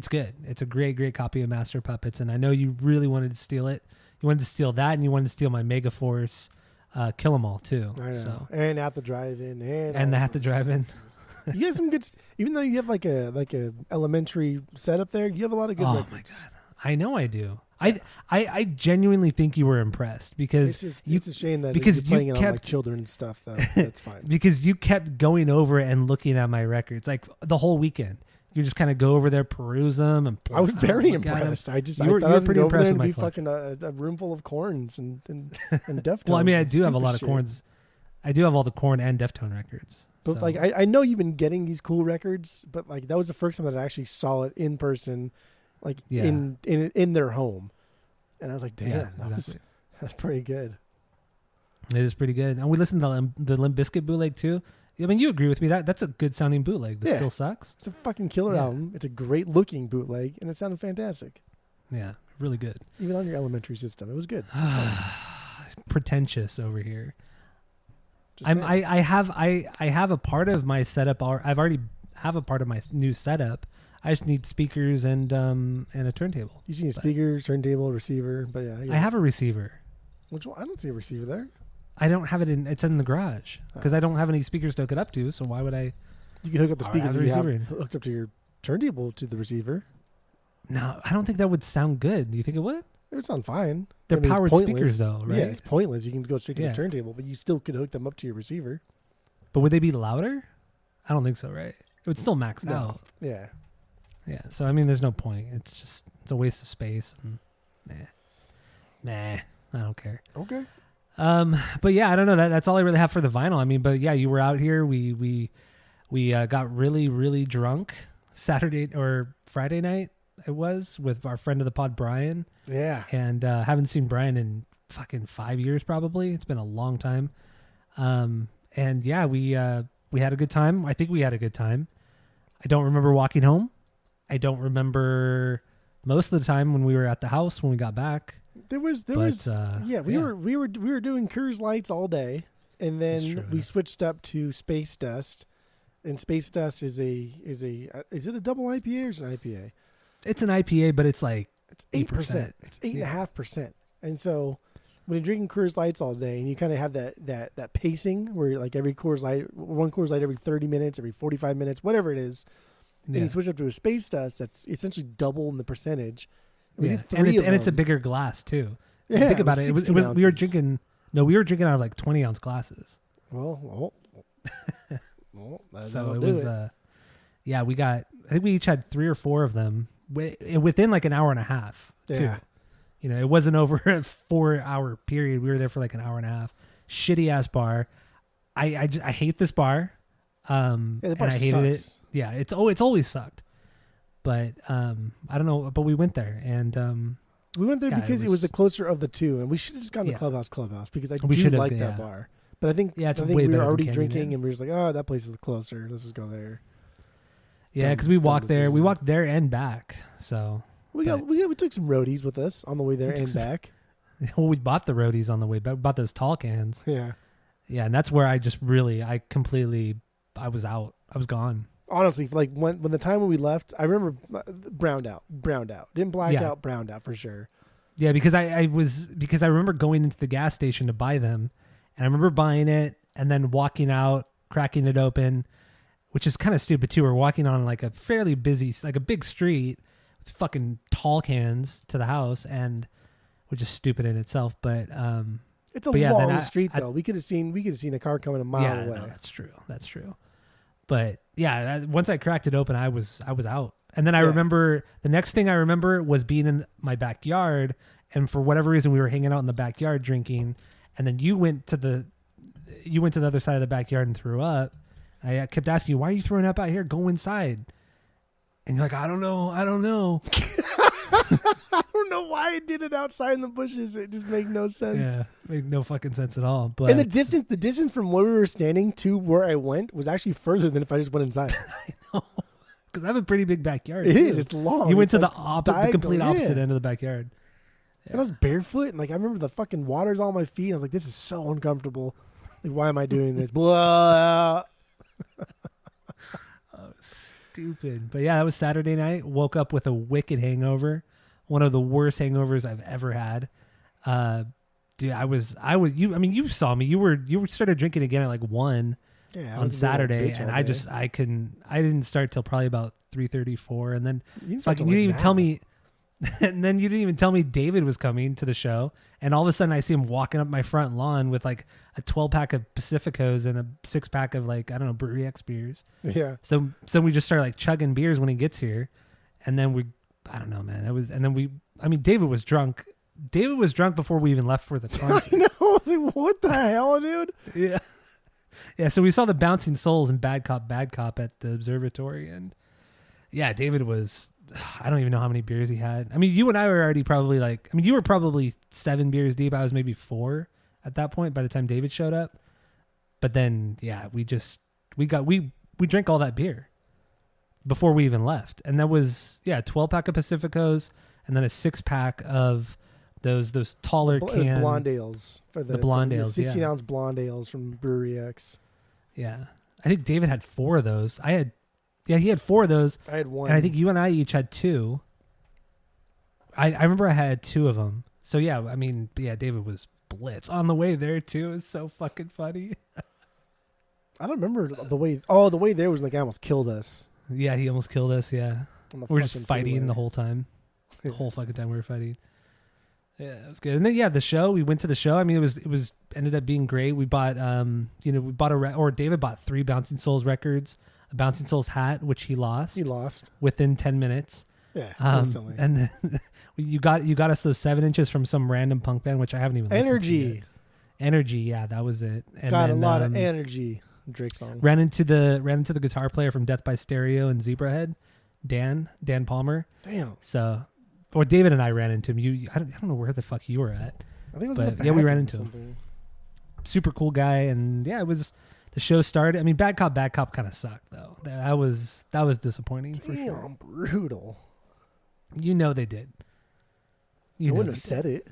good. It's a great copy of Master of Puppets, and I know you really wanted to steal it. You wanted to steal that, and you wanted to steal my Megaforce Kill 'Em All too. I know. So. And at the drive-in And all they have to sorts drive of in. stuff. You have some good, even though you have like a elementary setup there, you have a lot of good Oh records. my god, I know I do. I genuinely think you were impressed because It's a shame that because you're playing you it on like kept- children's stuff though. That's fine. because you kept going over and looking at my records like the whole weekend. You just kind of go over there, peruse them, and I was very look at 'em. impressed. I You thought were I was pretty going to go over impressed there and with be my fucking a room full of corns and Deftones. Well, I mean, I and do have a stupid lot of shit. corns. I do have all the Korn and Deftone records. But so. like I know you've been getting these cool records, but like that was the first time that I actually saw it in person, like Yeah. in their home, and I was like, damn, yeah, that was exactly. that's pretty good. It is pretty good. And we listened to the Limp Bizkit bootleg too. I mean, you agree with me that's a good sounding bootleg. This still sucks. It's a fucking killer album. It's a great looking bootleg, and it sounded fantastic. Yeah, really good. Even on your elementary system, it was good. Pretentious over here. I have a part of my setup. I've already have a part of my new setup. I just need speakers and a turntable. You see speakers, turntable, receiver, but I have a receiver. Which one? I don't see a receiver there. I don't have it it's in the garage because I don't have any speakers to hook it up to. So why would I? You can hook up the speakers if you have hooked up to your turntable to the receiver. No, I don't think that would sound good. Do you think it would? It would sound fine. They're powered speakers though, right? Yeah, it's pointless. You can go straight to the turntable, but you still could hook them up to your receiver. But would they be louder? I don't think so, right? It would still max out. Yeah. Yeah. So I mean, there's no point. It's a waste of space. And, nah, I don't care. Okay. But yeah, I don't know. That's all I really have for the vinyl. I mean, but yeah, you were out here. We got really, really drunk Saturday or Friday night. It was with our friend of the pod, Brian. Yeah. And haven't seen Brian in fucking 5 years probably. It's been a long time. And yeah, we had a good time. I think we had a good time. I don't remember walking home. I don't remember most of the time when we were at the house when we got back. We were doing Coors Lights all day, and then we switched up to Space Dust, and Space Dust is it a double IPA or is it an IPA? It's an IPA, but it's like it's 8%. It's 8.5%, and so when you're drinking Coors Lights all day, and you kind of have that pacing where like one Coors Light every 30 minutes, every 45 minutes, whatever it is, and you switch up to a Space Dust that's essentially double in the percentage. And it's a bigger glass too. Yeah, think about it. It was we were drinking out of like 20-ounce glasses. Well, so it was. I think we each had 3 or 4 of them within like an hour and a half. Yeah. Too. You know, it wasn't over a 4-hour period. We were there for like an hour and a half. Shitty ass bar. I hate this bar. The bar and I hated sucks. it. Yeah, it's always sucked. But I don't know. But we went there, and we went there because it was the closer of the two, and we should have just gone to Clubhouse because I do like that bar. But I think we were already drinking, and we were just like, oh, that place is closer. Let's just go there. Yeah, because we walked there. We walked there and back. So we took some roadies with us on the way there and back. Well, we bought the roadies on the way back. We bought those tall cans. Yeah. Yeah, and that's where I was out. I was gone. Honestly, like when the time when we left, I remember browned out. Didn't black out, browned out for sure. Yeah, because I remember going into the gas station to buy them, and I remember buying it and then walking out, cracking it open, which is kind of stupid too. We're walking on like a fairly busy, like a big street with fucking tall cans to the house, and which is stupid in itself. But it's a long street though. We could have seen a car coming a mile away. No, that's true. But yeah, once I cracked it open, I was out. And then I remember the next thing I remember was being in my backyard, and for whatever reason we were hanging out in the backyard drinking, and then you went to the other side of the backyard and threw up. I kept asking you, why are you throwing up out here? Go inside. And you're like, I don't know. I don't know why I did it outside in the bushes. It just made no sense. Yeah, made no fucking sense at all. But and the distance from where we were standing to where I went was actually further than if I just went inside. I know, because I have a pretty big backyard. It is. It's long. You went to the complete opposite end of the backyard. Yeah. And I was barefoot, and like I remember the fucking water's on my feet. And I was like, this is so uncomfortable. Like, why am I doing this? Blah. Oh, stupid. But yeah, that was Saturday night. Woke up with a wicked hangover. One of the worst hangovers I've ever had. Dude, you saw me. You started drinking again at like 1 on Saturday, and I didn't start till probably about 3:34, and then you didn't even tell me. And then you didn't even tell me David was coming to the show, and all of a sudden I see him walking up my front lawn with like a 12-pack of Pacificos and a 6-pack of like, I don't know, Brewery X beers. Yeah. So we just started like chugging beers when he gets here, and then I don't know, man. David was drunk. David was drunk before we even left for the concert. I know. I was like, what the hell, dude? Yeah. Yeah, so we saw the Bouncing Souls and Bad Cop at the observatory, and yeah, David was, I don't even know how many beers he had. I mean, you and I were already probably you were probably 7 beers deep. I was maybe 4, at that point by the time David showed up. But then, yeah, we drank all that beer before we even left. And that was, 12-pack of Pacificos and then a 6-pack of those taller It was can. blonde ales. The blonde ales, 16-ounce blonde ales from Brewery X. Yeah. I think David had 4 of those. He had 4 of those. I had 1. And I think you and I each had 2. I remember I had 2 of them. So, yeah, I mean, David was blitz on the way there, too. It was so fucking funny. I don't remember the way there was when the guy almost killed us. Yeah, he almost killed us, yeah. We were just fighting the whole time. The whole fucking time we were fighting. Yeah, it was good. And then, the show, we went to the show. I mean, it was ended up being great. We bought, David bought 3 Bouncing Souls records, a Bouncing Souls hat, which he lost. He lost. Within 10 minutes. Yeah, instantly. And then you got us those 7 inches from some random punk band, which I haven't even listened to yet. Energy, yeah, that was it. And got a lot of energy. Drake song. Ran into the guitar player from Death by Stereo and Zebrahead, Dan Palmer. Damn. So, or David and I ran into him. I don't know where the fuck you were at. I think it was in the bathroom. Yeah, we ran into him. Super cool guy, and it was. The show started. I mean, Bad Cop kind of sucked though. That was disappointing. Damn, for sure. Brutal. You know they did. I wouldn't have said it.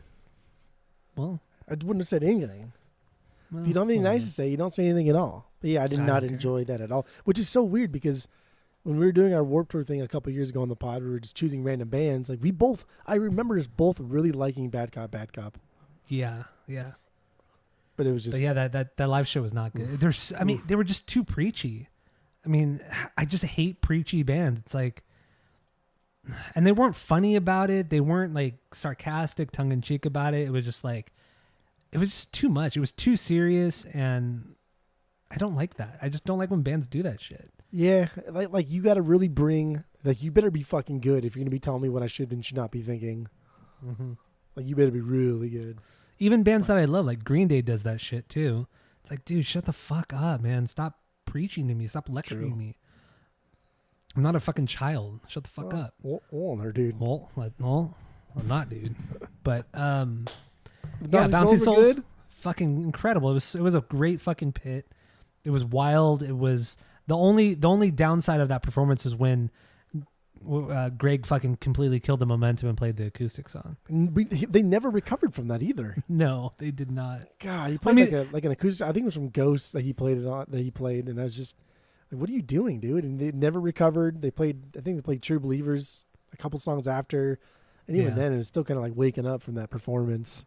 Well, I wouldn't have said anything. If you don't have anything nice to say, you don't say anything at all. But yeah, I did not enjoy that at all, which is so weird because when we were doing our Warped Tour thing a couple of years ago on the pod, we were just choosing random bands. Like I remember us both really liking Bad Cop. Yeah. But it was just. But that live show was not good. They were just too preachy. I mean, I just hate preachy bands. It's like, and they weren't funny about it. They weren't like sarcastic, tongue in cheek about it. It was just like, it was just too much. It was too serious, and I don't like that. I just don't like when bands do that shit. Yeah, like you got to really bring, like you better be fucking good if you're gonna be telling me what I should and should not be thinking. Mm-hmm. Like you better be really good. Even bands that I love, like Green Day, does that shit too. It's like, dude, shut the fuck up, man. Stop preaching to me. Stop lecturing me. I'm not a fucking child. Shut the fuck up. Well, dude. Well, I'm not, dude. But Bouncing Souls, good? Fucking incredible. It was a great fucking pit. It was wild. It was the only downside of that performance was when Greg fucking completely killed the momentum and played the acoustic song. They never recovered from that either. No, they did not. God, he played like an acoustic. I think it was from Ghosts that he played, and I was just like, "What are you doing, dude?" And they never recovered. I think they played True Believers a couple songs after, and even then, it was still kind of like waking up from that performance.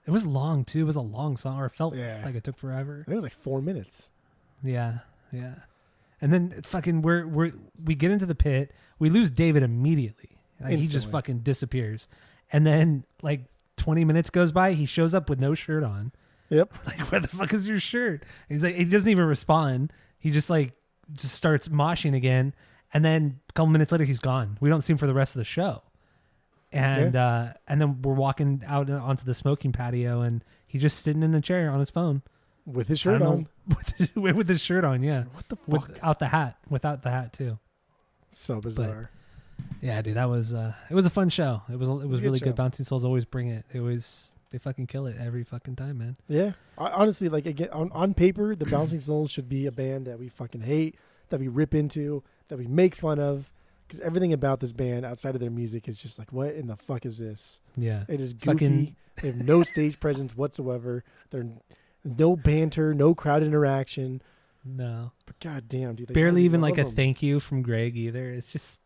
It was long too. It was a long song, or it felt like it took forever. I think it was like 4 minutes. Yeah. And then fucking we get into the pit. We lose David immediately. Like, he just fucking disappears. And then like 20 minutes goes by. He shows up with no shirt on. Yep. Like, where the fuck is your shirt? And he's like, he doesn't even respond. He just starts moshing again. And then a couple minutes later, he's gone. We don't see him for the rest of the show. And then we're walking out onto the smoking patio, and he's just sitting in the chair on his phone. With his shirt on. With his shirt on, yeah. What the fuck? Without the hat, too. So bizarre. But, yeah, dude, that was it was a fun show. It was really good. Bouncing Souls always bring it. They fucking kill it every fucking time, man. Yeah. Honestly, like again, on paper, the Bouncing Souls should be a band that we fucking hate, that we rip into, that we make fun of. Because everything about this band outside of their music is just like, what in the fuck is this? Yeah. It is goofy. They have no stage presence whatsoever. They're no banter, no crowd interaction. No. But goddamn, dude. Barely even like a thank you from Greg either. It's just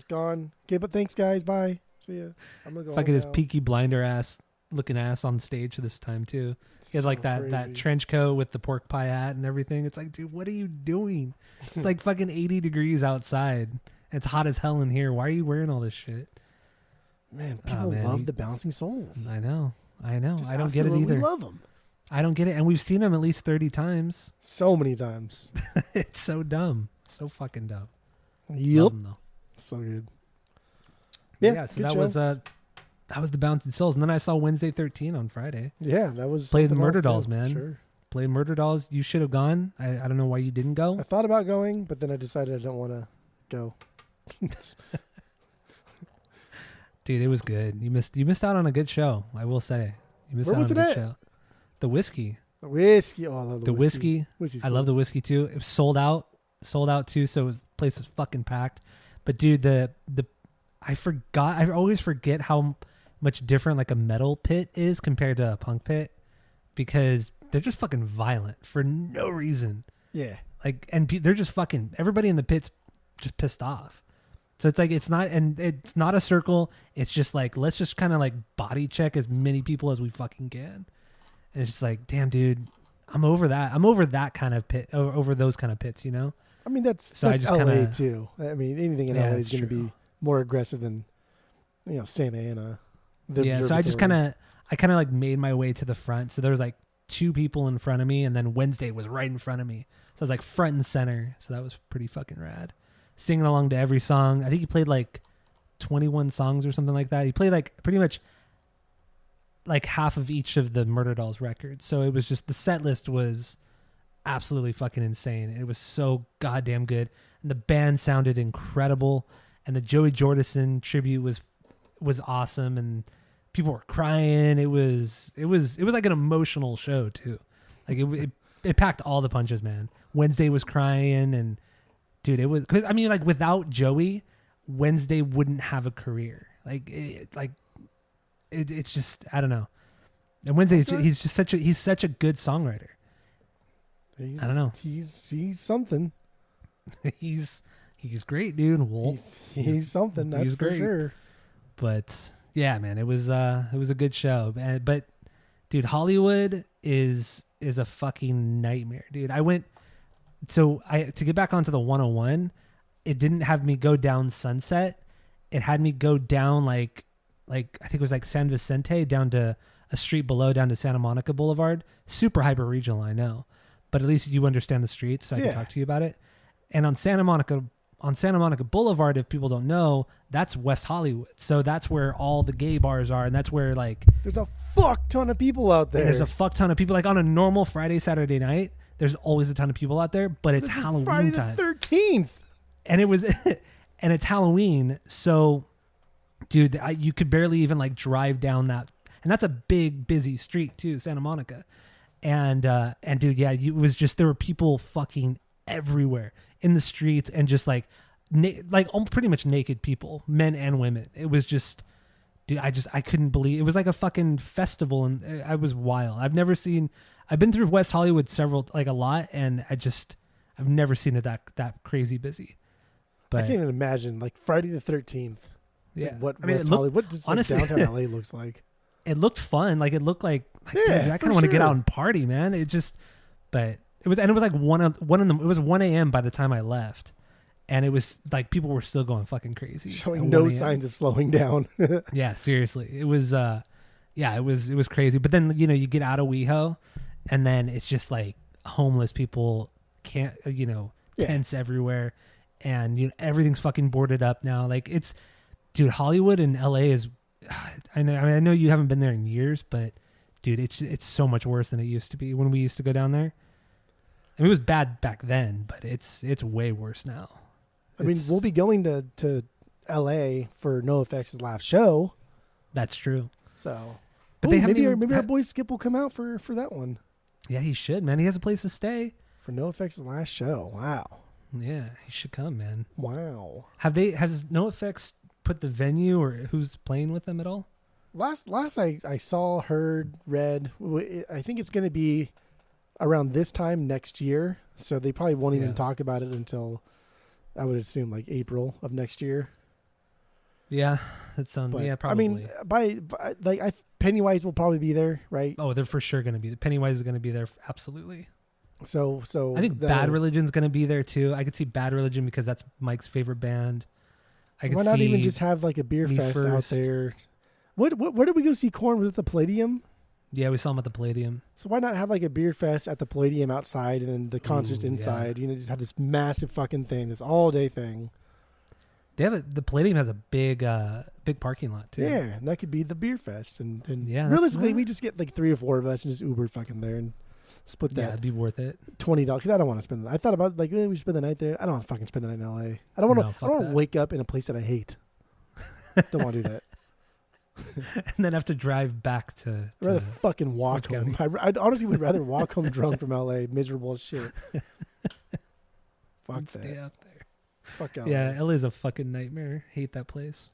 gone. Okay, but thanks, guys. Bye. See ya. I'm gonna go. Fucking his Peaky Blinder looking ass on stage this time too. He had like that trench coat with the pork pie hat and everything. It's like, dude, what are you doing? It's like fucking 80 degrees outside. It's hot as hell in here. Why are you wearing all this shit? Man, people love the Bouncing Souls. I know. I Just don't get it either. Love them. I don't get it. And we've seen them at least 30 times. So many times. It's so dumb. So fucking dumb. Yep. So good. Yeah, so that was the Bouncing Souls. And then I saw Wednesday 13 on Friday. Yeah, that was Played the Murder Dolls, man. Sure. Played Murder Dolls. You should have gone. I don't know why you didn't go. I thought about going, but then I decided I don't want to go. Dude, it was good. You missed out on a good show, I will say. You missed out on a good show. The whiskey. The whiskey. Oh, I love The whiskey. Whiskey's I cool. love the whiskey too. It was sold out too. So the place was fucking packed. But dude, I forgot. I always forget how much different like a metal pit is compared to a punk pit, because they're just fucking violent for no reason. Yeah. Like, and they're just fucking, everybody in the pit's just pissed off. So it's like, it's not a circle. It's just like, let's just kind of like body check as many people as we fucking can. And it's just like, damn, dude, I'm over that. I'm over that kind of pit, over those kind of pits, you know? I mean, that's So I that's just LA kinda- too. I mean, anything in Yeah, LA is that's going to true. be more aggressive than, Santa Ana. The Yeah. So I just observatory. I kind of like made my way to the front. So there was like 2 people in front of me, and then Wednesday was right in front of me. So I was like front and center. So that was pretty fucking rad. Singing along to every song. I think he played like 21 songs or something like that. He played like pretty much like half of each of the Murder Dolls records. So it was just, the set list was absolutely fucking insane. It was so goddamn good. And the band sounded incredible. And the Joey Jordison tribute was awesome. And people were crying. It was like an emotional show too. Like it packed all the punches, man. Wednesday was crying, and dude, it was, cause I mean, like without Joey, Wednesday wouldn't have a career. It's just, I don't know. And Wednesday, Okay. he's such a good songwriter. I don't know. He's something. he's great, dude. Well, He's something. That's he's for great. sure. But yeah, man, it was a good show. But dude, Hollywood is a fucking nightmare, dude. To get back onto the 101, it didn't have me go down Sunset. It had me go down like I think it was like San Vicente, down to a street below, down to Santa Monica Boulevard. Super hyper regional, I know, but at least you understand the streets, so I Yeah. can talk to you about it. And on Santa Monica Boulevard, if people don't know, that's West Hollywood. So that's where all the gay bars are, and that's where like There's a fuck ton of people out there. there's a fuck ton of people. Like on a normal Friday, Saturday night, there's always a ton of people out there, but it's This is Halloween Friday time. the 13th. And it was and it's Halloween, so dude, you could barely even like drive down that, and that's a big busy street too, Santa Monica. And dude, yeah, it was just, there were people fucking everywhere in the streets, and just like pretty much naked people, men and women. It was just, dude, I couldn't believe it was like a fucking festival, and I was wild. I've been through West Hollywood a lot, and I've never seen it that crazy busy. But I can't even imagine, like, Friday the 13th. yeah, Like, what I mean, West it looked, Hollywood, what does like, honestly- downtown LA looks like? it looked fun. Like it looked like Yeah, dude, I for kind of want to get sure. out and party, man. But it was like it was 1 a.m. by the time I left, and it was like people were still going fucking crazy, Showing at no 1 a.m. signs of slowing down. Yeah, seriously, it was it was crazy. But then you get out of WeHo, and then it's just like homeless people, can't Yeah. tents everywhere, and everything's fucking boarded up now. Like it's, dude, Hollywood and LA is. I know you haven't been there in years, but dude, it's so much worse than it used to be when we used to go down there. I mean, it was bad back then, but it's way worse now. I mean, we'll be going to LA for NoFX's last show. That's true. So, But they haven't maybe even our boy Skip will come out for that one Yeah, he should, man. He has a place to stay. for NoFX's last show. Wow, Yeah, he should come, man. wow. Has NoFX put the venue or who's playing with them at all? Last I saw, heard, read. I think it's going to be around this time next year. So they probably won't even Yeah. talk about it until, I would assume, like April of next year. Yeah, that sounds. But Yeah, probably. I mean, by like Pennywise will probably be there, right? Oh, they're for sure going to be. Pennywise is going to be there, absolutely. So I think Bad Religion's going to be there too. I could see Bad Religion because that's Mike's favorite band. I could why see not even just have like a beer Me fest out First. there? Where did we go see Korn? Was it the Palladium? Yeah, we saw him at the Palladium. So why not have like a beer fest at the Palladium outside and then the concerts Ooh, yeah. inside? Just have this massive fucking thing, this all day thing. They have the Palladium has a big parking lot too. Yeah, and that could be the beer fest. And Yeah, that's- realistically, we just get like 3 or 4 of us and just Uber fucking there and split Yeah, that it'd be worth it. $20 because I don't want to spend. I thought about like we should spend the night there. I don't want to fucking spend the night in LA. I don't want No, to. I fuck don't want that. to wake up in a place that I hate. Don't want to do that. and then have to drive back to I'd rather fucking walk home. I honestly would rather walk home drunk from LA, miserable as shit. Fuck stay that. out there. Fuck LA. Yeah, LA's a fucking nightmare. Hate that place.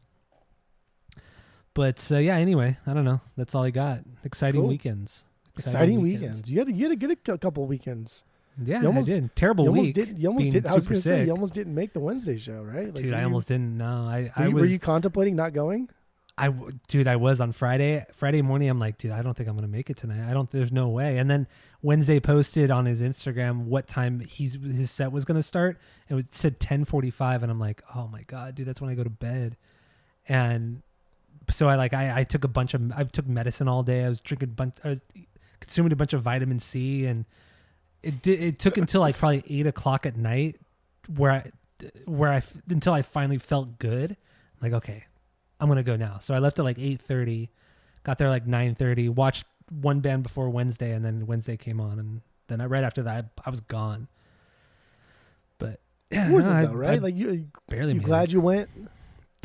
But yeah, anyway, I don't know. That's all I got. Exciting Cool. weekends. Exciting weekends. You had to get a couple of weekends. Yeah, You almost- I did. Terrible You week. almost being did. I was super going to say sick. you almost didn't make the Wednesday show, right? Like, Dude, I almost didn't. No, Were you contemplating not going? I was on Friday morning. I'm like, dude, I don't think I'm gonna make it tonight. There's no way. And then Wednesday posted on his Instagram what time his set was gonna start, and it said 10:45, and I'm like, oh my god, dude, that's when I go to bed. And so I took medicine all day. I was consuming a bunch of vitamin C, and it took until like probably 8:00 at night until I finally felt good. I'm like, okay, I'm gonna go now. So I left at like 8:30, got there like 9:30, watched one band before Wednesday, and then Wednesday came on, and then right after that I was gone. But yeah, Worth it though, right? like you barely. You made glad it. you went?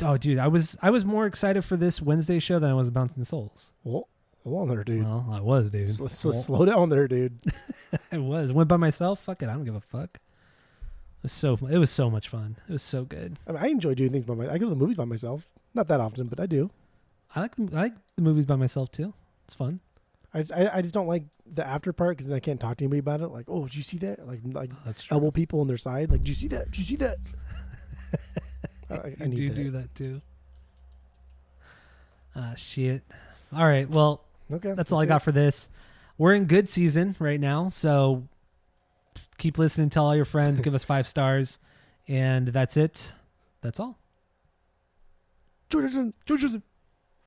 Oh, dude, I was more excited for this Wednesday show than I was Bouncing Souls. Well, hold on there, dude. Well, I was, dude. Slow down there, dude. I went by myself. Fuck it, I don't give a fuck. It was so much fun. It was so good. I mean, I enjoy doing things by myself. I go to the movies by myself. Not that often, but I do. I like the movies by myself too. It's fun. I just don't like the after part because then I can't talk to anybody about it. Like, oh, did you see that? Like That's true. elbow people on their side. Like, did you see that? Did you see that? I need that. do that too. Shit. All right. Well, Okay, that's all I got for this. We're in good season right now, so keep listening. Tell all your friends. Give us 5 stars, and that's it. That's all. Georgia.